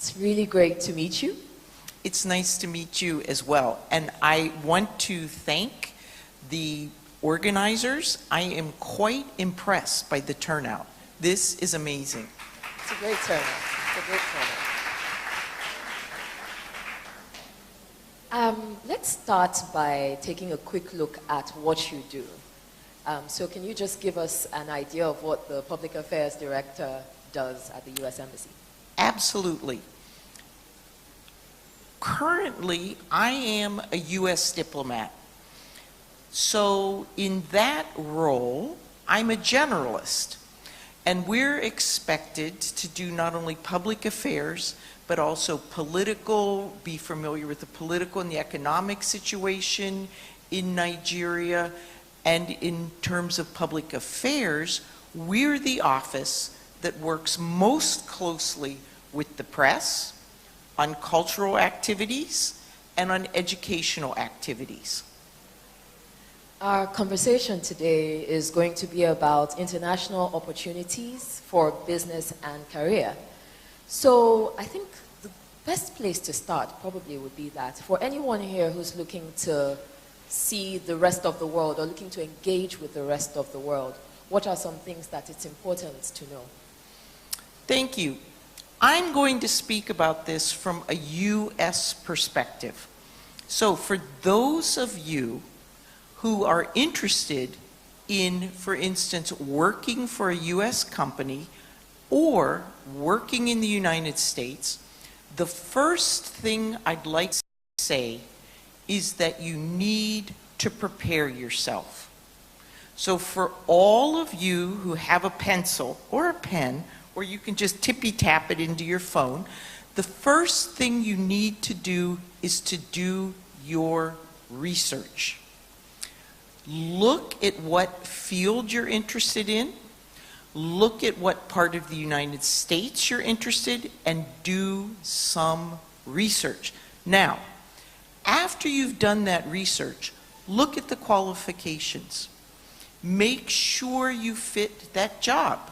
It's really great to meet you. It's nice to meet you as well. And I want to thank the organizers. I am quite impressed by the turnout. This is amazing. It's a great turnout. It's a great turnout. Let's start by taking a quick look at what you do. So can you just give us an idea of what the Public Affairs Director does at the U.S. Embassy? Absolutely. Currently, I am a U.S. diplomat. So in that role, I'm a generalist. And we're expected to do not only public affairs, but also political, be familiar with the political and the economic situation in Nigeria. And in terms of public affairs, we're the office that works most closely with the press on cultural activities and on educational activities. Our conversation today is going to be about international opportunities for business and career. So I think the best place to start probably would be that for anyone here who's looking to see the rest of the world or looking to engage with the rest of the world, what are some things that it's important to know? Thank you. I'm going to speak about this from a U.S. perspective. So for those of you who are interested in, for instance, working for a U.S. company or working in the United States, the first thing I'd like to say is that you need to prepare yourself. So for all of you who have a pencil or a pen, or you can just tippy-tap it into your phone, the first thing you need to do is to do your research. Look at what field you're interested in, look at what part of the United States you're interested in, and do some research. Now, after you've done that research, look at the qualifications. Make sure you fit that job.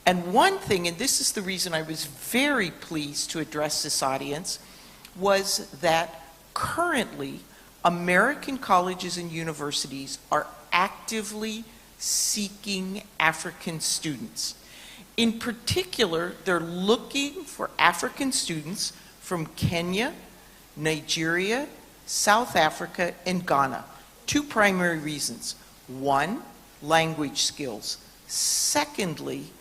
And one thing, and this is the reason I was very pleased to address this audience, was that currently American colleges and universities are actively seeking African students. In particular, they're looking for African students from Kenya, Nigeria, South Africa, and Ghana. Two primary reasons. One, language skills. Secondly,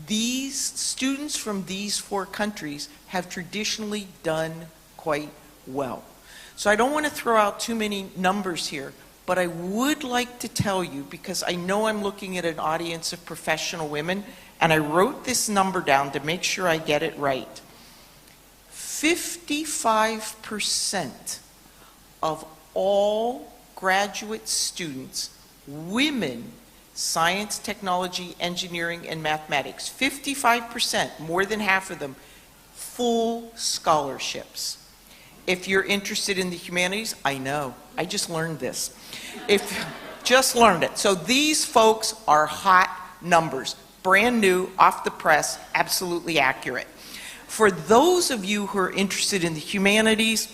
these students from these four countries have traditionally done quite well. So I don't want to throw out too many numbers here, but I would like to tell you, because I know I'm looking at an audience of professional women, and I wrote this number down to make sure I get it right. 55% of all graduate students, women, science, technology, engineering, and mathematics, 55%, more than half of them, full scholarships. If you're interested in the humanities, I know, I just learned this. Just learned it. So these folks are hot numbers, brand new, off the press, absolutely accurate. For those of you who are interested in the humanities,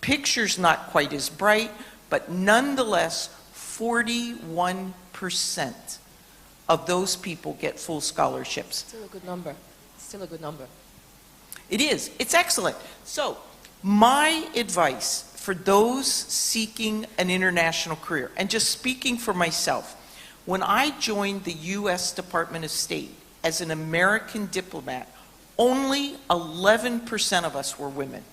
picture's not quite as bright, but nonetheless, 41% of those people get full scholarships. Still a good number. Still a good number. It is. It's excellent. So, my advice for those seeking an international career, and just speaking for myself, when I joined the U.S. Department of State as an American diplomat, only 11% of us were women.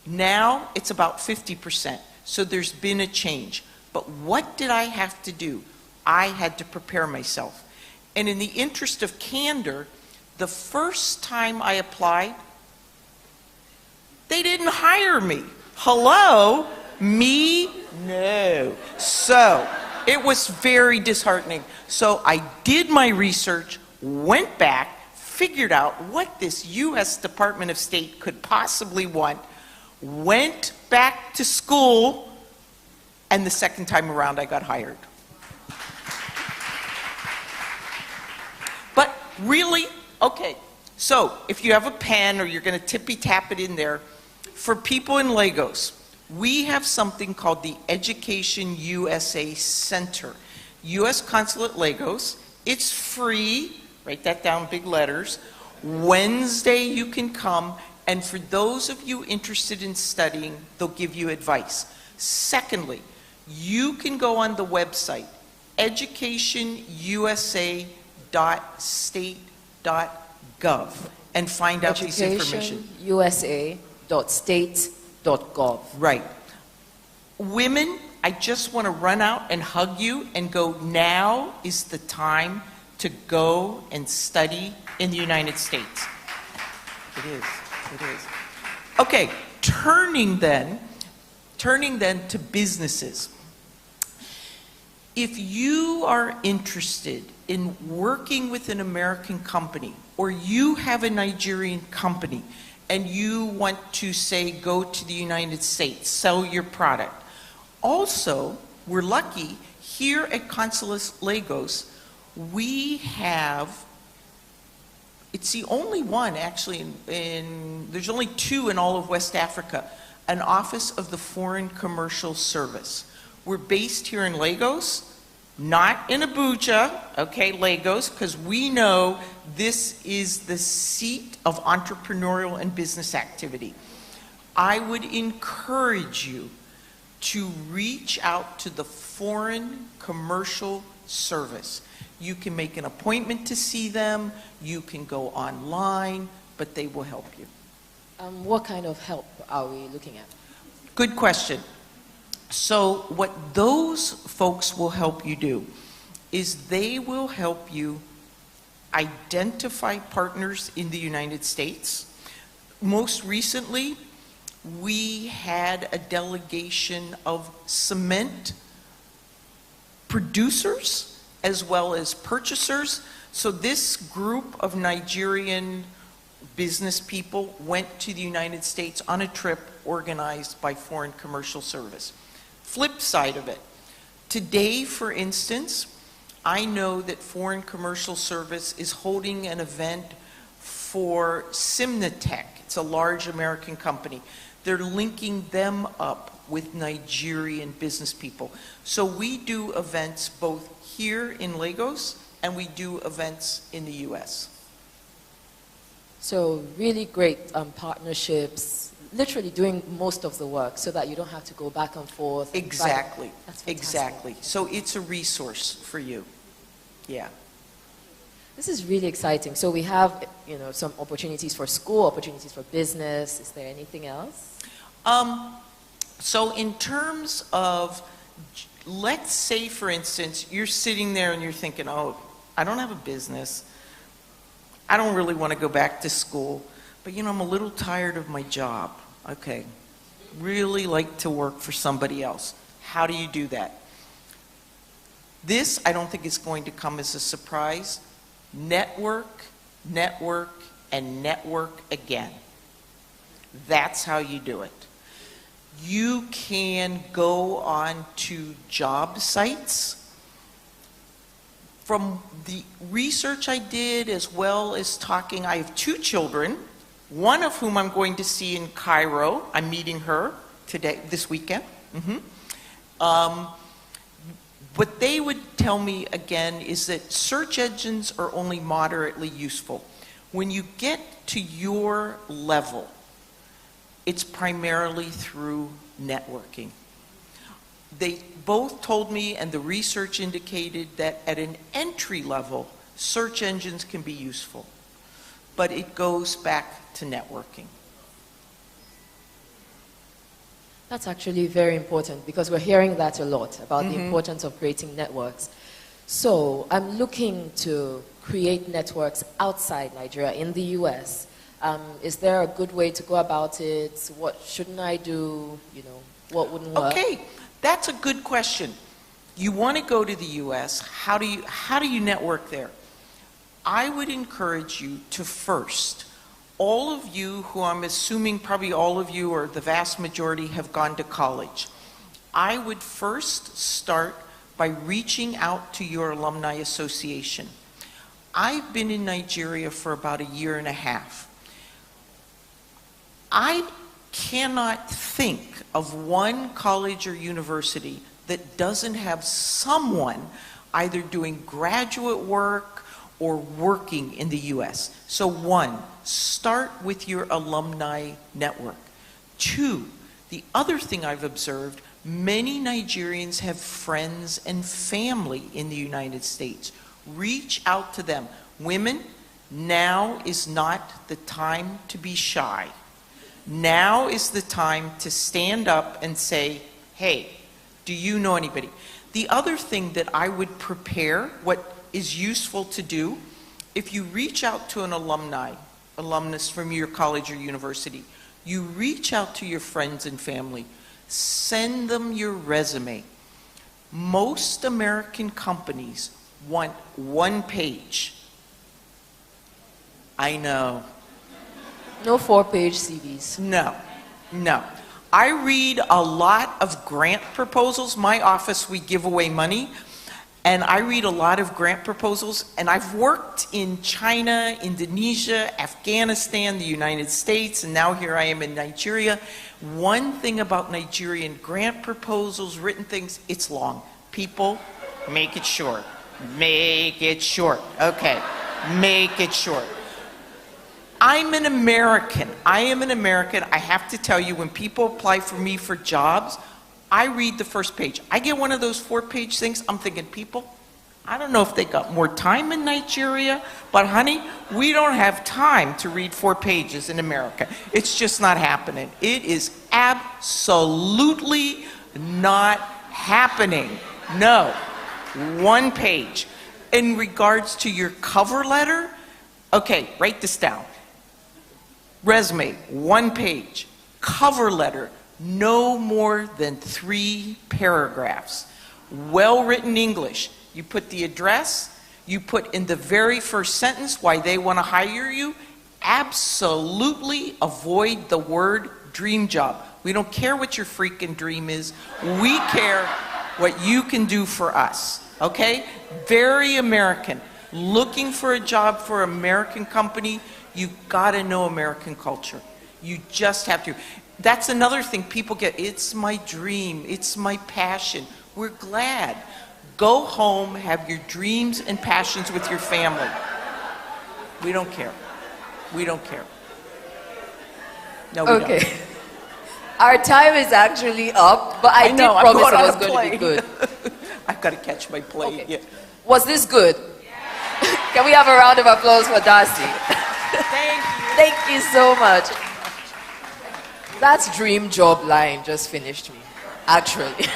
Now, it's about 50%. So there's been a change. But what did I have to do? I had to prepare myself. And in the interest of candor, the first time I applied, they didn't hire me. Hello? Me? No. So it was very disheartening. So I did my research, went back, figured out what this U.S. Department of State could possibly want, went back to school, and the second time around I got hired. But really, okay, So if you have a pen or you're going to tippy tap it in there, for people in Lagos, we have something called the Education USA Center. U.S. Consulate Lagos. It's free. Write that down, big letters. Wednesday you can come, and for those of you interested in studying, they'll give you advice. Secondly, you can go on the website, educationusa.state.gov, and find out this information. educationusa.state.gov. Right. Women, I just want to run out and hug you and go, now is the time to go and study in the United States. It is. It is. Okay, turning then to businesses. If you are interested in working with an American company, or you have a Nigerian company, and you want to, say, go to the United States, sell your product. Also, we're lucky, here at Consulate Lagos, we have, it's the only one actually, there's only 2 in all of West Africa, an Office of the Foreign Commercial Service. We're based here in Lagos, not in Abuja, okay, Lagos, because we know this is the seat of entrepreneurial and business activity. I would encourage you to reach out to the Foreign Commercial Service. You can make an appointment to see them, you can go online, but they will help you. What kind of help are we looking at? Good question. So what those folks will help you do is they will help you identify partners in the United States. Most recently, we had a delegation of cement producers as well as purchasers. So this group of Nigerian business people went to the United States on a trip organized by Foreign Commercial Service. Flip side of it, today, for instance, I know that Foreign Commercial Service is holding an event for Simnatech. It's a large American company. They're linking them up with Nigerian business people. So we do events both here in Lagos and we do events in the US. So really great partnerships, literally doing most of the work so that you don't have to go back and forth. Exactly. That's fantastic. Exactly. So it's a resource for you. Yeah. This is really exciting. So we have, you know, some opportunities for school, opportunities for business. Is there anything else? So in terms of, let's say, for instance, you're sitting there and you're thinking, oh, I don't have a business. I don't really want to go back to school, but you know, I'm a little tired of my job. Okay, really like to work for somebody else. How do you do that? This, I don't think is going to come as a surprise. Network, network, and network again. That's how you do it. You can go on to job sites. From the research I did, as well as talking, I have 2 children, one of whom I'm going to see in Cairo. I'm meeting her today, this weekend. What they would tell me again is that search engines are only moderately useful. When you get to your level, it's primarily through networking. They both told me, and the research indicated, that at an entry level, search engines can be useful. But it goes back to networking. That's actually very important because we're hearing that a lot about the importance of creating networks. So I'm looking to create networks outside Nigeria, in the US. Is there a good way to go about it? What shouldn't I do? You know, what wouldn't work? Okay, that's a good question. You want to go to the US, how do you network there? I would encourage you to first, all of you who I'm assuming probably all of you or the vast majority have gone to college, I would first start by reaching out to your alumni association. I've been in Nigeria for about a year and a half. I cannot think of one college or university that doesn't have someone either doing graduate work or working in the US. So one, start with your alumni network. Two, the other thing I've observed, many Nigerians have friends and family in the United States. Reach out to them. Women, now is not the time to be shy. Now is the time to stand up and say, hey, do you know anybody? The other thing that I would prepare, what is useful to do, if you reach out to an alumnus from your college or university, you reach out to your friends and family, send them your resume. Most American companies want one page. I know. No 4-page CVs. No, no. I read a lot of grant proposals. My office, we give away money, and I read a lot of grant proposals, and I've worked in China, Indonesia, Afghanistan, the United States, and now here I am in Nigeria. One thing about Nigerian grant proposals, written things, it's long. People, make it short. Make it short. Okay, make it short. I'm an American. I am an American. I have to tell you, when people apply for me for jobs, I read the first page. I get one of those 4-page things. I'm thinking, people, I don't know if they got more time in Nigeria, but honey, we don't have time to read 4 pages in America. It's just not happening. It is absolutely not happening. No. 1 page. In regards to your cover letter, okay, write this down. Resume, 1 page. Cover letter, no more than 3 paragraphs. Well-written English. You put the address, you put in the very first sentence why they want to hire you. Absolutely avoid the word dream job. We don't care what your freaking dream is. We care what you can do for us. Okay? Very American. Looking for a job for an American company, you gotta know American culture. You just have to. That's another thing people get, it's my dream, it's my passion. We're glad. Go home, have your dreams and passions with your family. We don't care. We don't care. No, we Okay. don't. Our time is actually up, but I did promise it was going to be good. I've got to catch my plane. Okay. Yeah. Was this good? Can we have a round of applause for Darcy? Thank you. Thank you so much. That dream job line just finished me, actually.